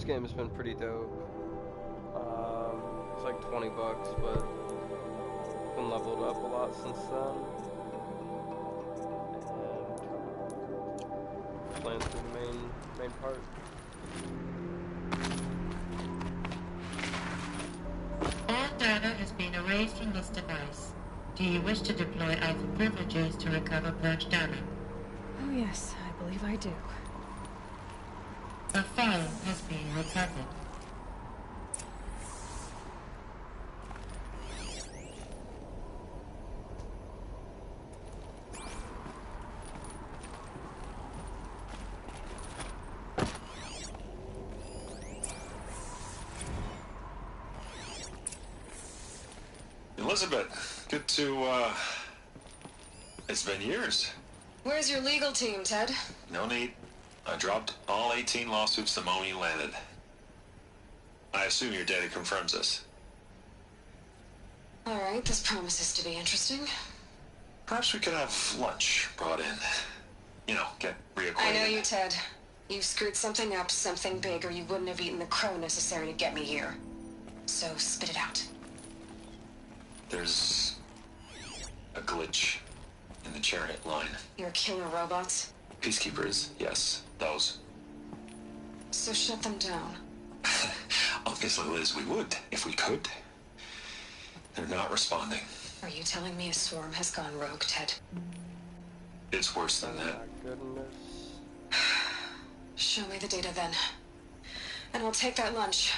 This game has been pretty dope. It's like $20, but been leveled up a lot since then. And playing through the main part. All data has been erased from this device. Do you wish to deploy Alpha privileges to recover purged data? Oh yes, I believe I do. A file has been recovered. Elizabeth, good to, it's been years. Where's your legal team, Ted? No need. I dropped all 18 lawsuits the moment you landed. I assume your data confirms this. All right, this promises to be interesting. Perhaps we could have lunch brought in. You know, get reacquainted. I know you, Ted. You screwed something up, something big, or you wouldn't have eaten the crow necessary to get me here. So spit it out. There's a glitch in the chariot line. Your killer robots? Peacekeepers, yes, those. So shut them down. Obviously, Liz, we would, if we could. They're not responding. Are you telling me a swarm has gone rogue, Ted? It's worse than Oh that. my goodness. Show me the data then. And I'll take that lunch.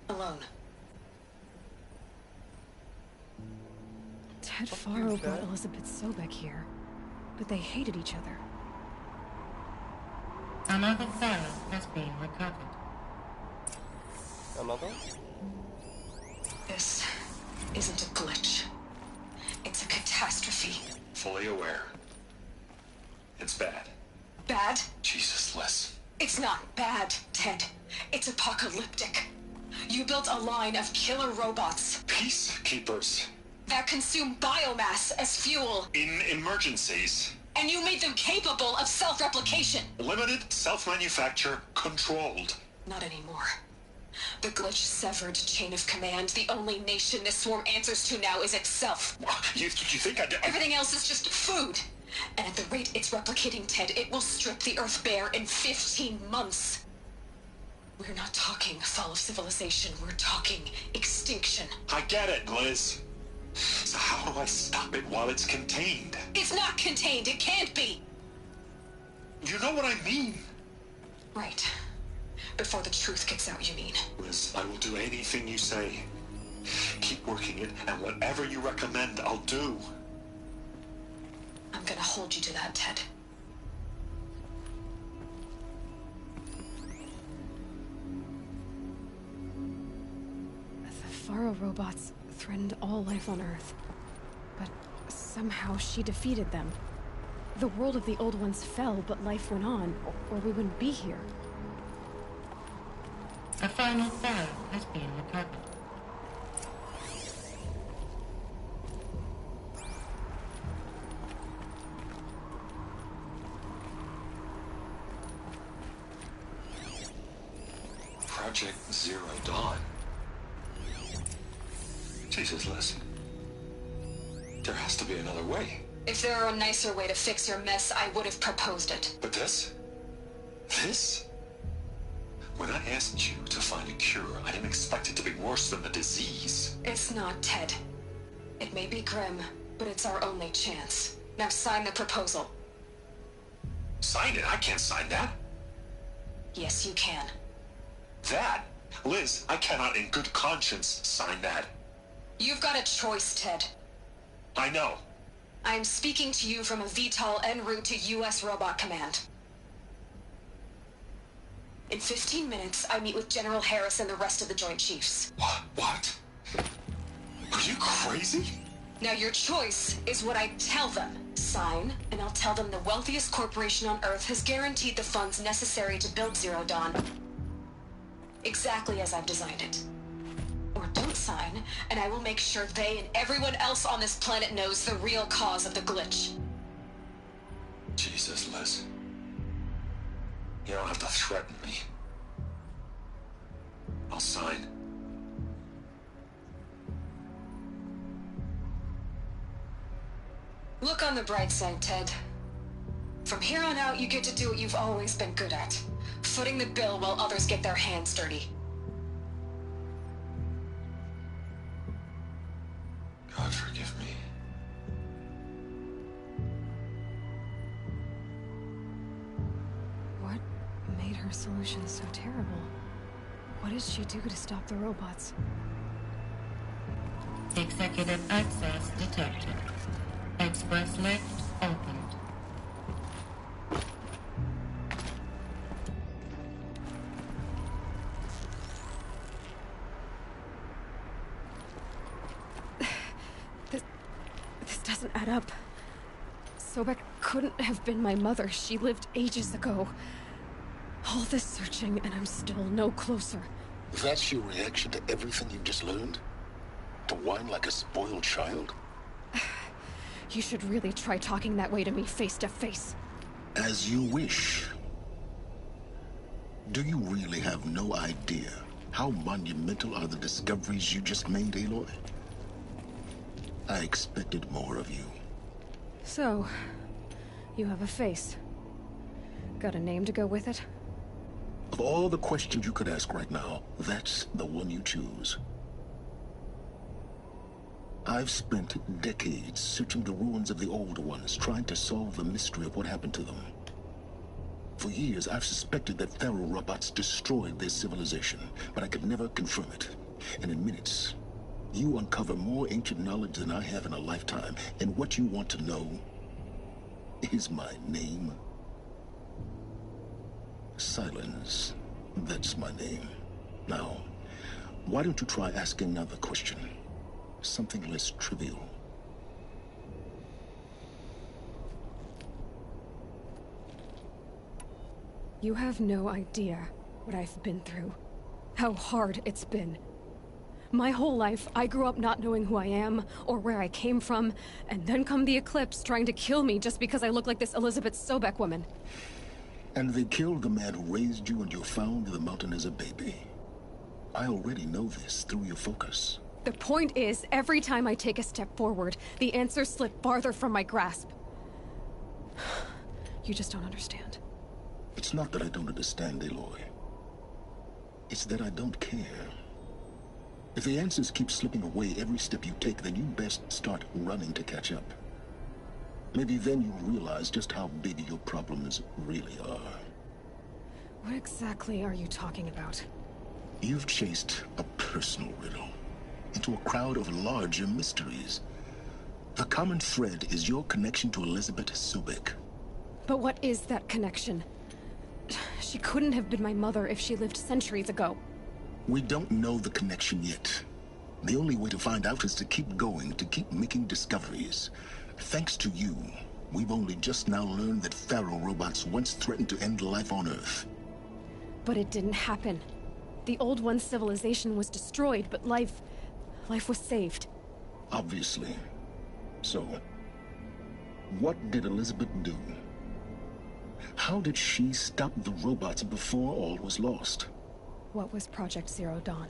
Alone. Ted Faro brought Elizabeth Sobek here, but they hated each other. Another file has been recovered. Another? This isn't a glitch. It's a catastrophe. Fully aware. It's bad. Bad? Jesus, Liz. It's not bad, Ted. It's apocalyptic. You built a line of killer robots Peacekeepers. that consume biomass as fuel, In emergencies. and you made them capable of self-replication. Limited, self-manufacture, controlled. Not anymore. The glitch severed chain of command. The only nation this swarm answers to now is itself. You think I did? Everything else is just food. And at the rate it's replicating, Ted, it will strip the Earth bare in 15 months. We're not talking fall of civilization. We're talking extinction. I get it, Liz. So how do I stop it while it's contained? It's not contained. It can't be. You know what I mean. Right. Before the truth gets out, you mean? Liz, I will do anything you say. Keep working it, and whatever you recommend, I'll do. I'm gonna hold you to that, Ted. The Faro robots threatened all life on Earth, but somehow she defeated them. The world of the Old Ones fell, but life went on, or we wouldn't be here. A final file has been recovered. Project Zero Dawn. Jesus, Liz. There has to be another way. If there were a nicer way to fix your mess, I would have proposed it. But this? This? When I asked you to find a cure, I didn't expect it to be worse than the disease. It's not, Ted. It may be grim, but it's our only chance. Now sign the proposal. Sign it? I can't sign that. Yes, you can. That? Liz, I cannot in good conscience sign that. You've got a choice, Ted. I know. I'm speaking to you from a VTOL en route to U.S. Robot Command. In 15 minutes, I meet with General Harris and the rest of the Joint Chiefs. What? Are you crazy? Now your choice is what I tell them. Sign, and I'll tell them the wealthiest corporation on Earth has guaranteed the funds necessary to build Zero Dawn. Exactly as I've designed it. Or don't sign, and I will make sure they and everyone else on this planet knows the real cause of the glitch. Jesus, Liz. You don't have to threaten me. I'll sign. Look on the bright side, Ted. From here on out, you get to do what you've always been good at. Footing the bill while others get their hands dirty. God forgive me. What made her solution so terrible? What does she do to stop the robots? Executive access detected. Express lift opened. This doesn't add up. Sobek couldn't have been my mother. She lived ages ago. All this searching, and I'm still no closer. That's your reaction to everything you've just learned? To whine like a spoiled child? You should really try talking that way to me face to face. As you wish. Do you really have no idea how monumental are the discoveries you just made, Aloy? I expected more of you. So, you have a face. Got a name to go with it? Of all the questions you could ask right now, that's the one you choose. I've spent decades searching the ruins of the old ones, trying to solve the mystery of what happened to them. For years, I've suspected that Faro robots destroyed their civilization, but I could never confirm it. And in minutes, you uncover more ancient knowledge than I have in a lifetime, and what you want to know is my name. Silence. That's my name. Now, why don't you try asking another question? Something less trivial. You have no idea what I've been through. How hard it's been. My whole life, I grew up not knowing who I am, or where I came from, and then come the Eclipse trying to kill me just because I look like this Elizabeth Sobek woman. And they killed the man who raised you and you found in the mountain as a baby. I already know this through your focus. The point is, every time I take a step forward, the answers slip farther from my grasp. You just don't understand. It's not that I don't understand, Aloy. It's that I don't care. If the answers keep slipping away every step you take, then you best start running to catch up. Maybe then you'll realize just how big your problems really are. What exactly are you talking about? You've chased a personal riddle into a crowd of larger mysteries. The common thread is your connection to Elizabeth Sobek. But what is that connection? She couldn't have been my mother if she lived centuries ago. We don't know the connection yet. The only way to find out is to keep going, to keep making discoveries. Thanks to you, we've only just now learned that Faro robots once threatened to end life on Earth. But it didn't happen. The Old One's civilization was destroyed, but life was saved. Obviously. So, what did Elizabeth do? How did she stop the robots before all was lost? What was Project Zero Dawn?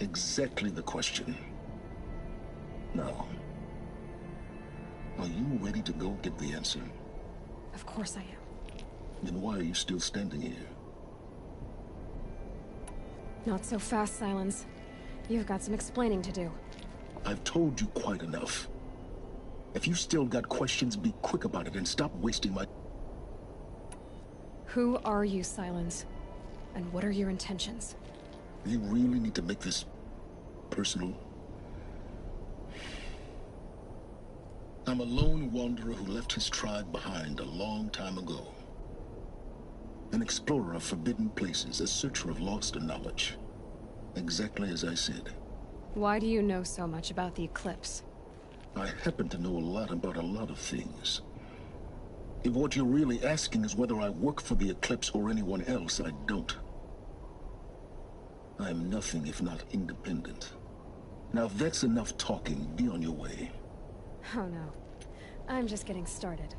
Exactly the question. Now, are you ready to go get the answer? Of course I am. Then why are you still standing here? Not so fast, Silence. You've got some explaining to do. I've told you quite enough. If you still got questions, be quick about it and stop wasting my... Who are you, Silence? And what are your intentions? You really need to make this personal? I'm a lone wanderer who left his tribe behind a long time ago. An explorer of forbidden places, a searcher of lost knowledge. Exactly as I said. Why do you know so much about the Eclipse? I happen to know a lot about a lot of things. If what you're really asking is whether I work for the Eclipse or anyone else, I don't. I'm nothing if not independent. Now if that's enough talking, be on your way. Oh no. I'm just getting started.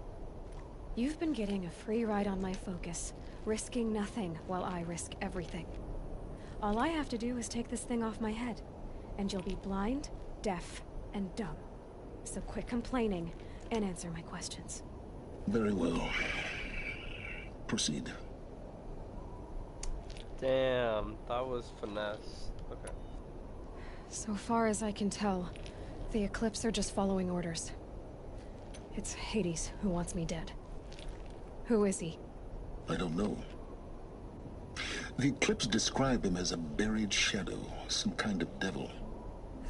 You've been getting a free ride on my focus, risking nothing while I risk everything. All I have to do is take this thing off my head, and you'll be blind, deaf, and dumb. So quit complaining and answer my questions. Very well. Proceed. Damn, that was finesse. Okay. So far as I can tell, the Eclipse are just following orders. It's Hades who wants me dead. Who is he? I don't know. The Eclipse describe him as a buried shadow, some kind of devil.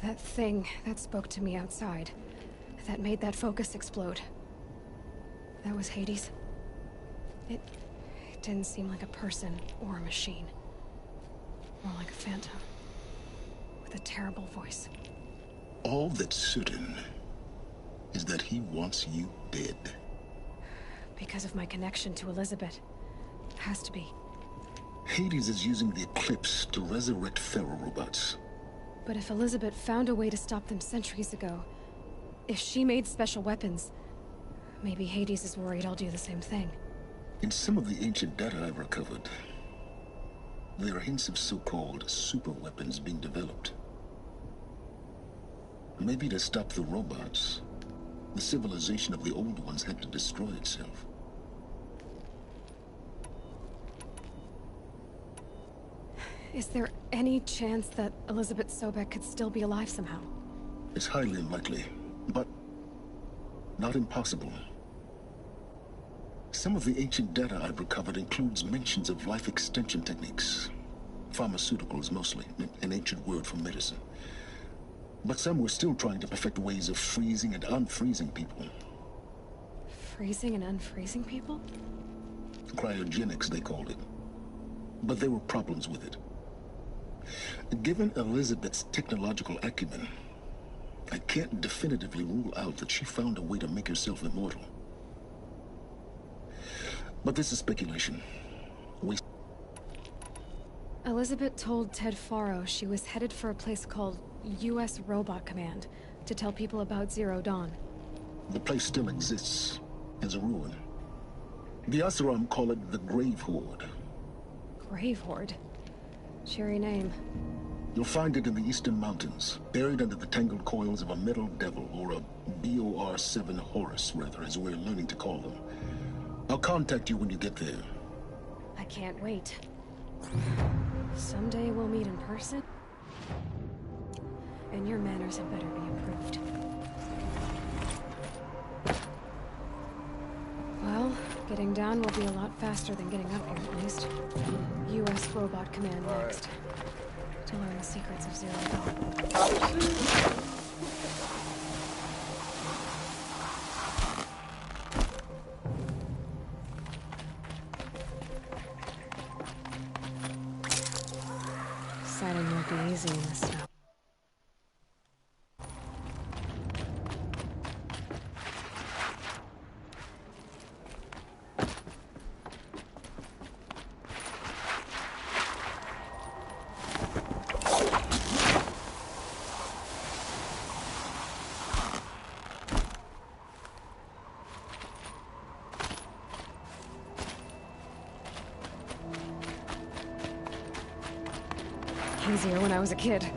That thing that spoke to me outside, that made that focus explode. That was Hades. It didn't seem like a person or a machine. More like a phantom. With a terrible voice. All that's certain is that he wants you dead. Because of my connection to Elizabeth. Has to be. Hades is using the Eclipse to resurrect Pharaoh robots. But if Elizabeth found a way to stop them centuries ago, if she made special weapons, maybe Hades is worried I'll do the same thing. In some of the ancient data I've recovered, there are hints of so-called super weapons being developed. Maybe to stop the robots, the civilization of the old ones had to destroy itself. Is there any chance that Elizabeth Sobek could still be alive somehow? It's highly unlikely, but not impossible. Some of the ancient data I've recovered includes mentions of life extension techniques. Pharmaceuticals mostly, an ancient word for medicine. But some were still trying to perfect ways of freezing and unfreezing people. Freezing and unfreezing people? Cryogenics, they called it. But there were problems with it. Given Elizabeth's technological acumen, I can't definitively rule out that she found a way to make herself immortal. But this is speculation. Elizabeth told Ted Faro she was headed for a place called U.S. Robot Command to tell people about Zero Dawn. The place still exists as a ruin. The Asaram call it the Grave Horde. Grave Horde? Cheery name. You'll find it in the Eastern Mountains, buried under the tangled coils of a metal devil, or a BOR-7 Horus, rather, as we're learning to call them. I'll contact you when you get there. I can't wait. Someday we'll meet in person. And your manners had better be improved. Well, getting down will be a lot faster than getting up here, at least. U.S. Robot Command next. To learn the secrets of Zero Dawn. Siding won't be easy in the snow. Easier when I was a kid.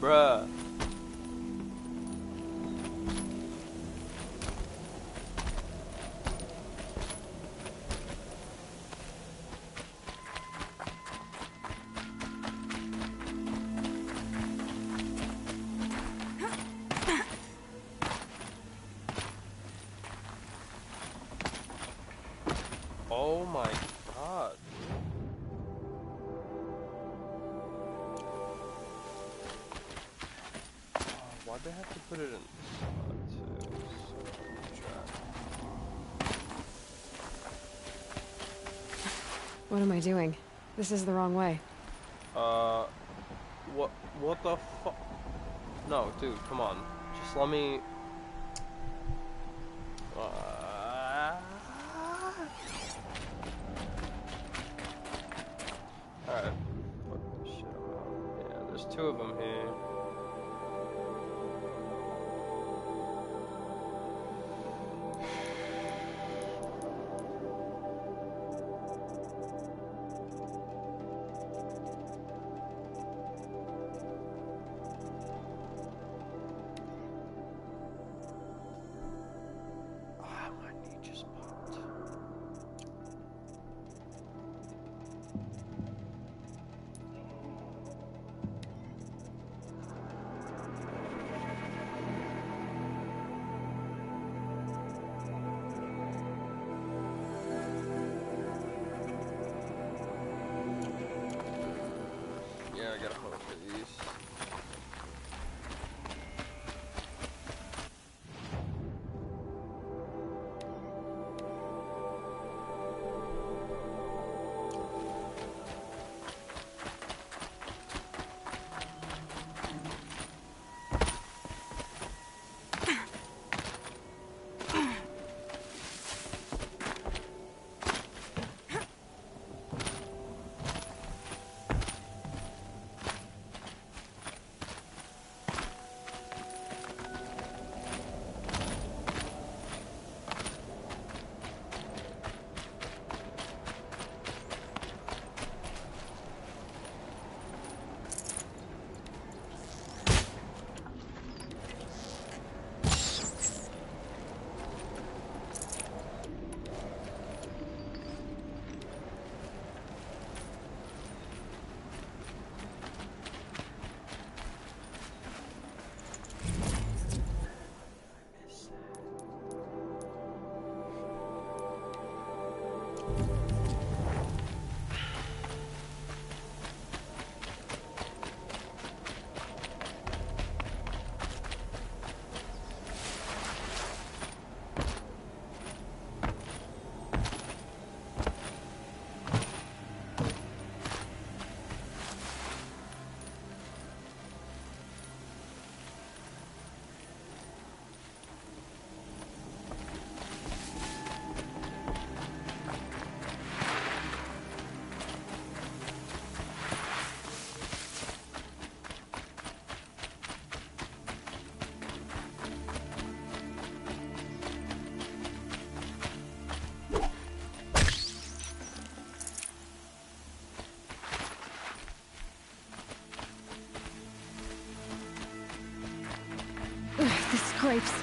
Bruh. they have to put it in spot too? What am I doing? This is the wrong way. What the fuck? No, dude, come on. Just let me... Alright. Fuck this shit out. Yeah, there's two of them here. I gotta hope for these. The scrapes.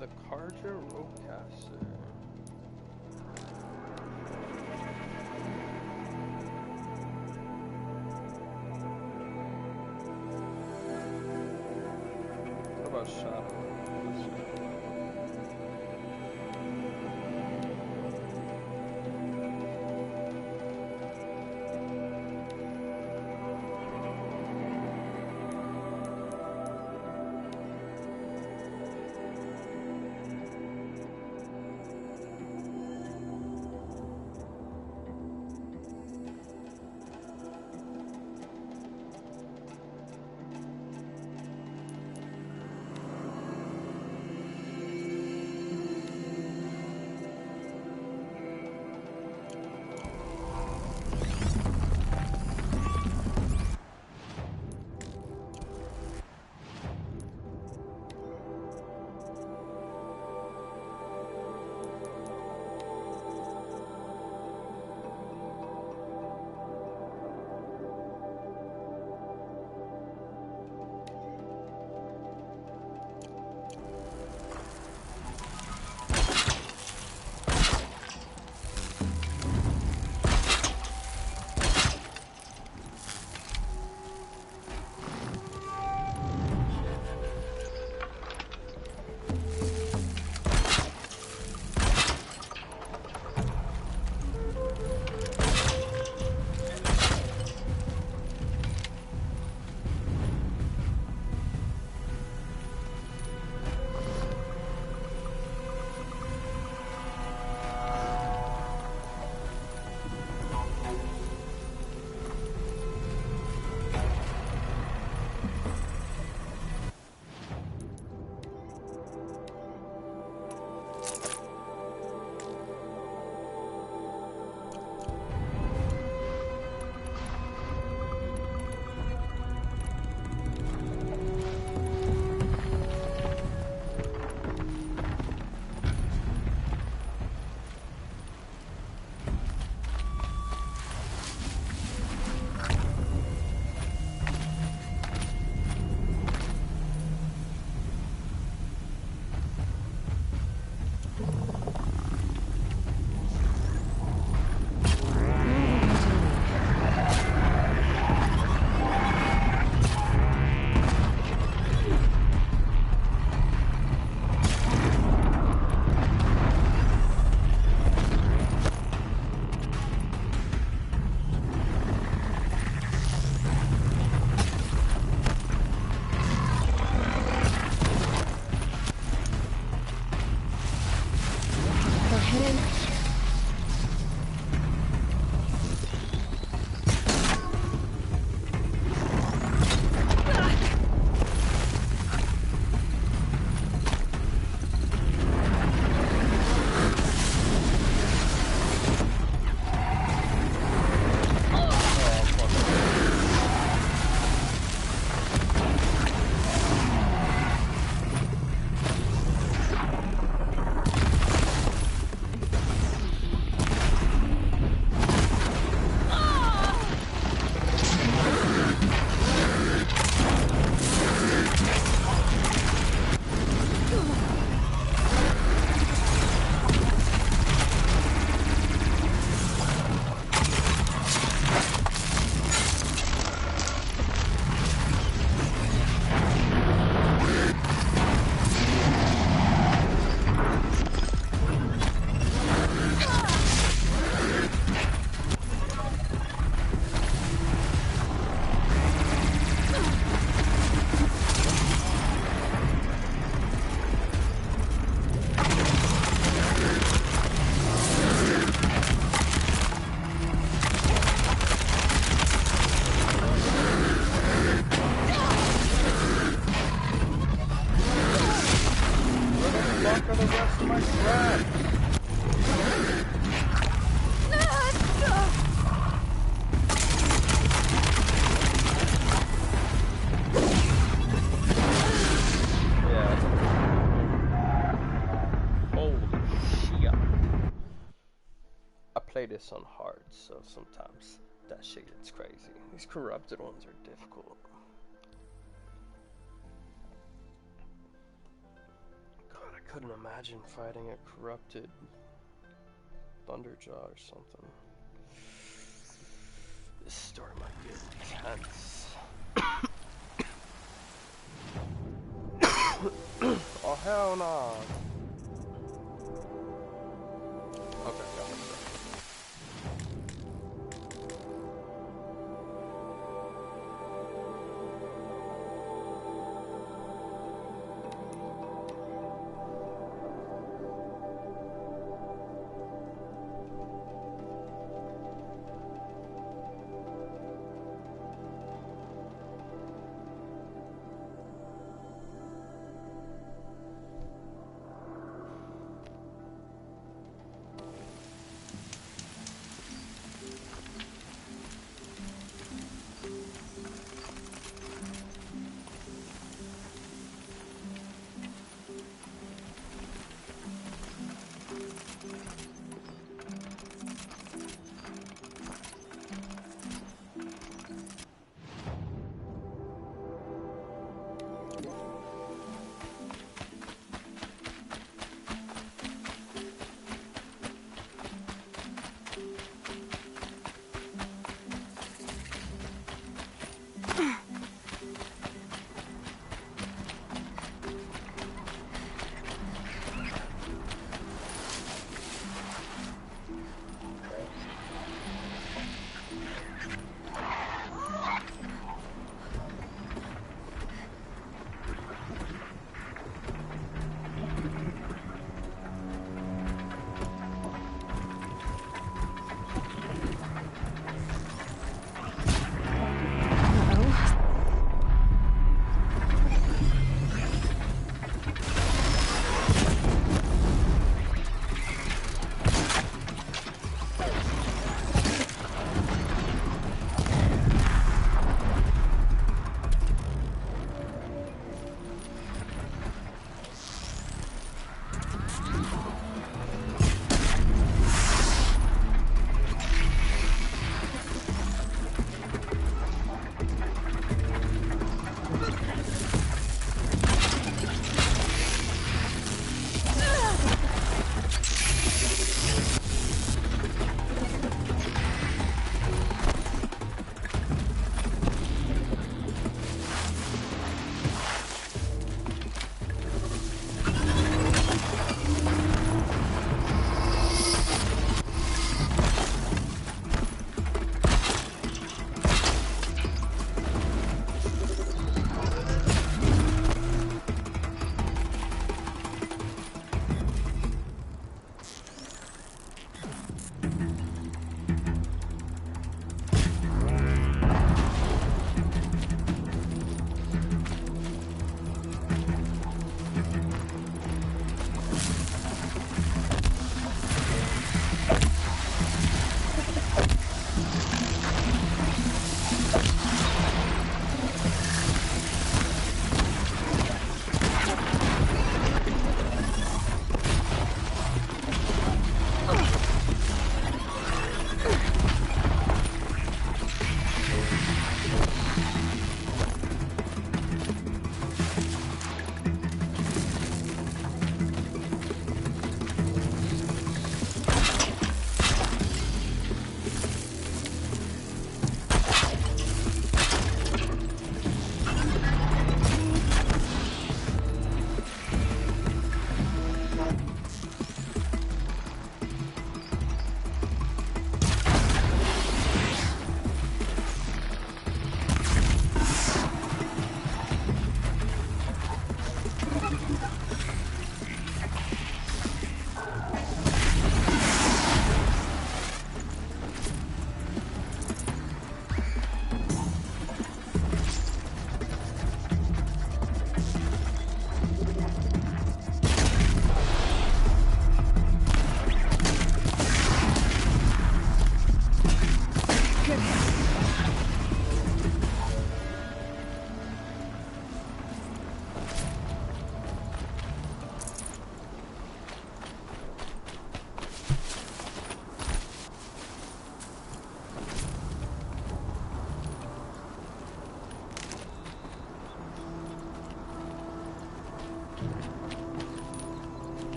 The Carja Roadcaster. What about Shadow? this on hard, so sometimes that shit gets crazy. These corrupted ones are difficult. God, I couldn't imagine fighting a corrupted Thunderjaw or something. This story might get intense. Oh hell no! Okay, got it.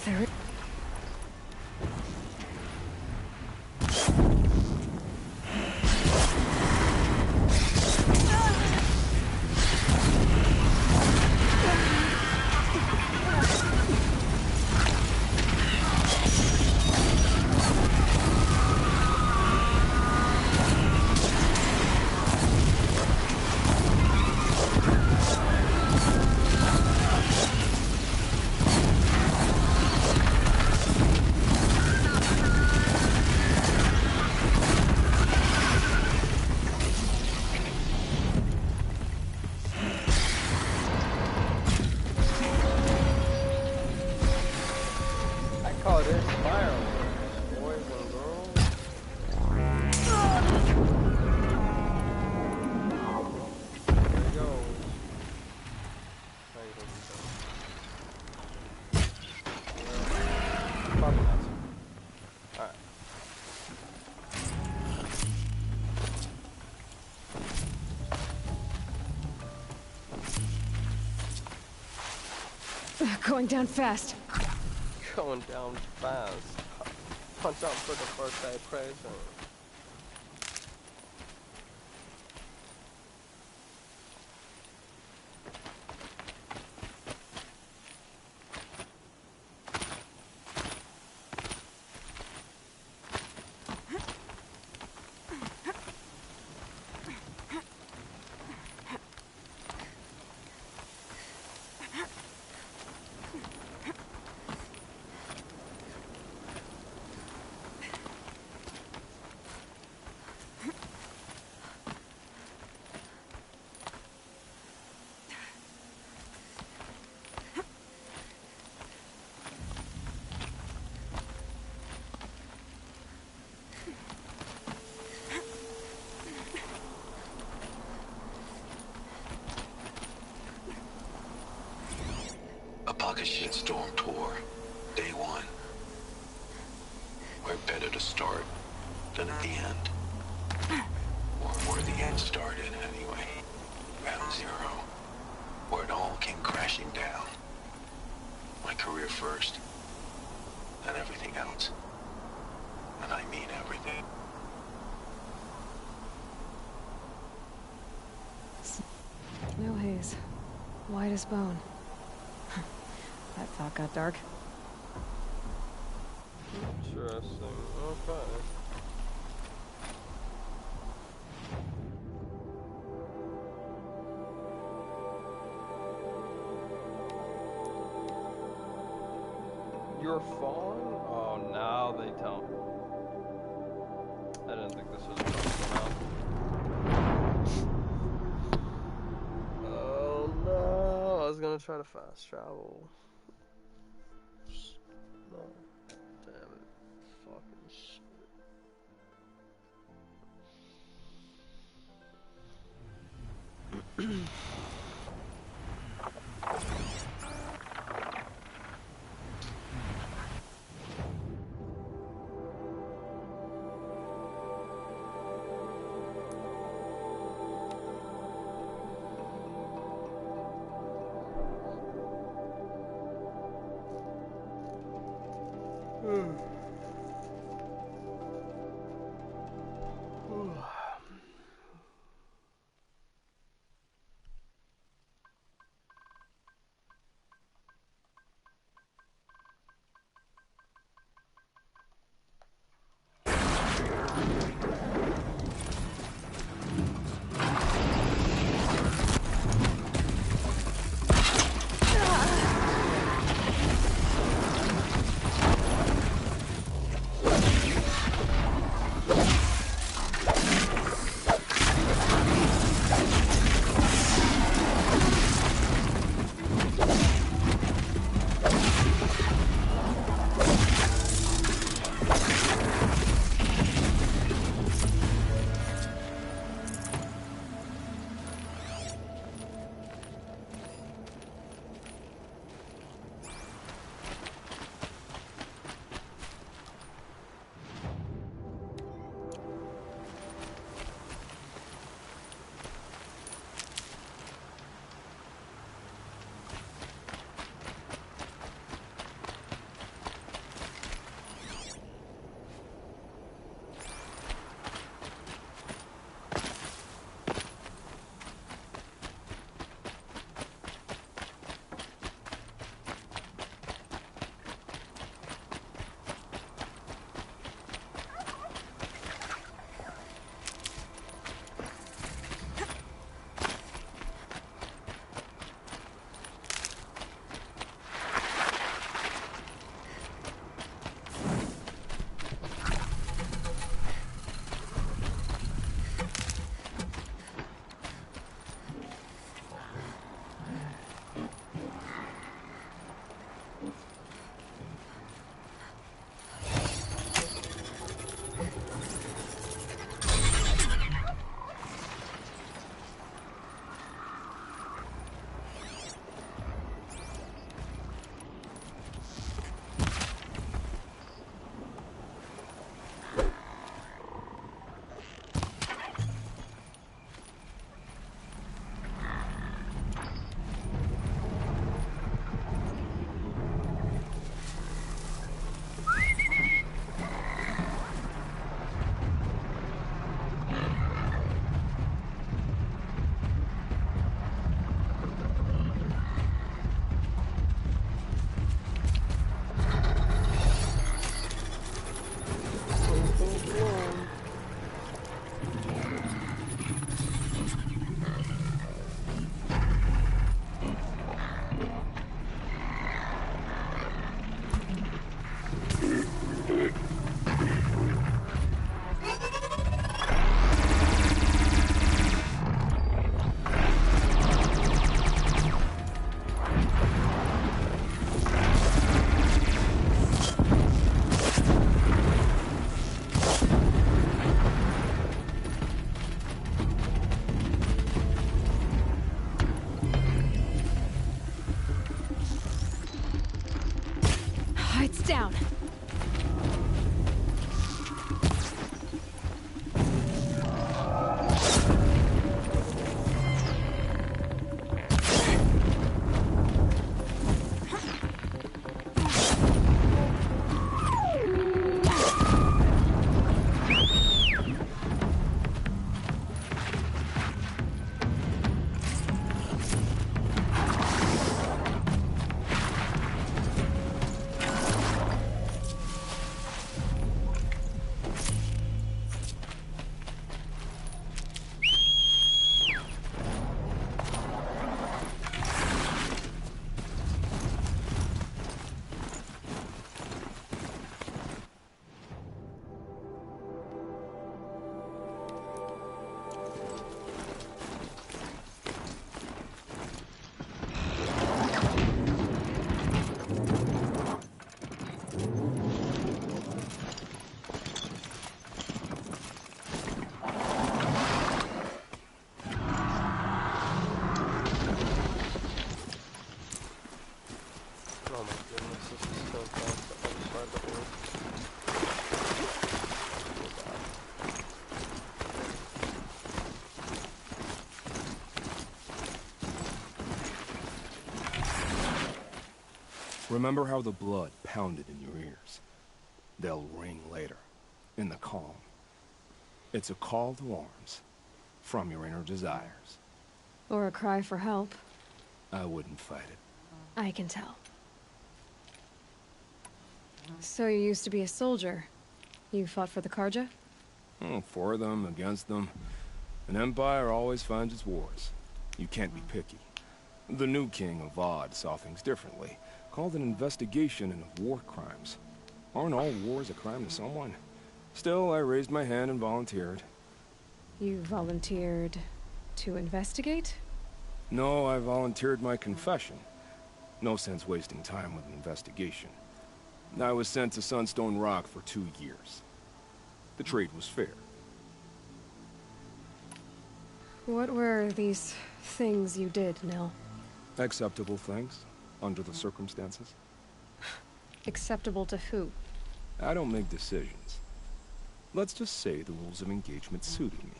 There. Oh, there's fireworks, boys and girls. There he goes. How you doing? Probably not. Alright. Going down fast. Going down fast. Punch out for the birthday present. Apocalypse Shitstorm Tour, Day 1. Where better to start than at the end? Or where the end started, anyway. Ground Zero. Where it all came crashing down. My career first, then everything else. And I mean everything. No haze. White as bone. That thought got dark. Interesting. Okay. You're falling? Oh, now they tell me. I didn't think this was going to come out. Oh no, I was gonna try to fast travel. No. Damn it. Fucking shit. Lights down. Oh my goodness, this is so fast. The other side of the earth. Remember how the blood pounded in your ears? They'll ring later, in the calm. It's a call to arms, from your inner desires. Or a cry for help. I wouldn't fight it. I can tell. So you used to be a soldier. You fought for the Karja? Oh, for them, against them. An empire always finds its wars. You can't be picky. The new king of Vod saw things differently. Called an investigation into war crimes. Aren't all wars a crime to someone? Still, I raised my hand and volunteered. You volunteered to investigate? No, I volunteered my confession. No sense wasting time with an investigation. I was sent to Sunstone Rock for 2 years. The trade was fair. What were these things you did, Nil? Acceptable things, under the circumstances. Acceptable to who? I don't make decisions. Let's just say the rules of engagement suited me.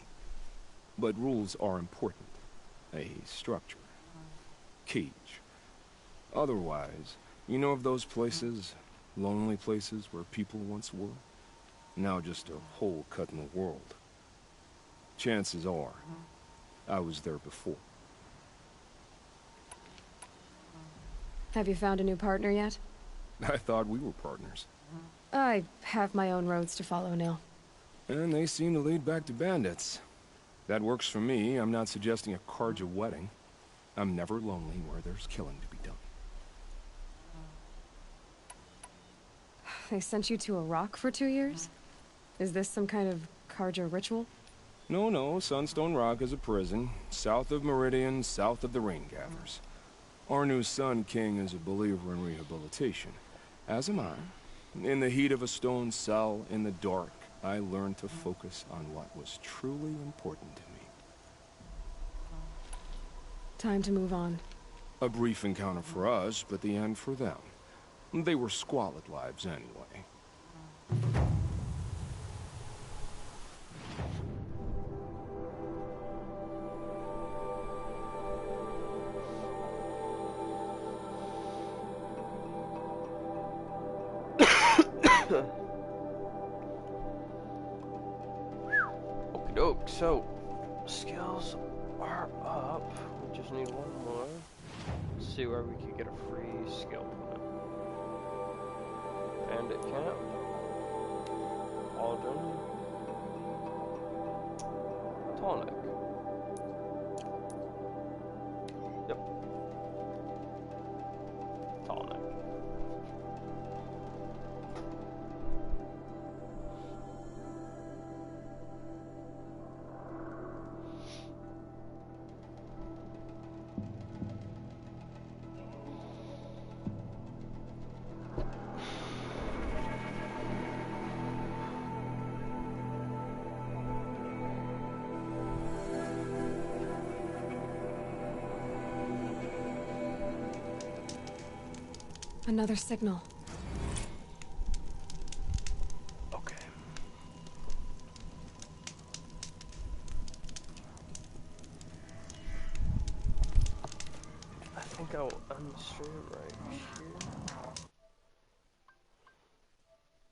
But rules are important. A structure. Cage. Otherwise, you know of those places, lonely places where people once were? Now just a hole cut in the world. Chances are, I was there before. Have you found a new partner yet? I thought we were partners. I have my own roads to follow, Nil. And they seem to lead back to bandits. That works for me. I'm not suggesting a Karja wedding. I'm never lonely where there's killing to be done. They sent you to a rock for 2 years? Is this some kind of Karja ritual? No, Sunstone Rock is a prison, south of Meridian, south of the Rain Gatherers. Our new Sun King is a believer in rehabilitation, as am I. In the heat of a stone cell, in the dark, I learned to focus on what was truly important to me. Time to move on. A brief encounter for us, but the end for them. They were squalid lives anyway. Okie doke, so skills are up. We just need one more. Let's see where we could get a free skill point. Bandit camp. Aldrin. Tonic. Yep. Tonic. Another signal. think I'll end the stream right here.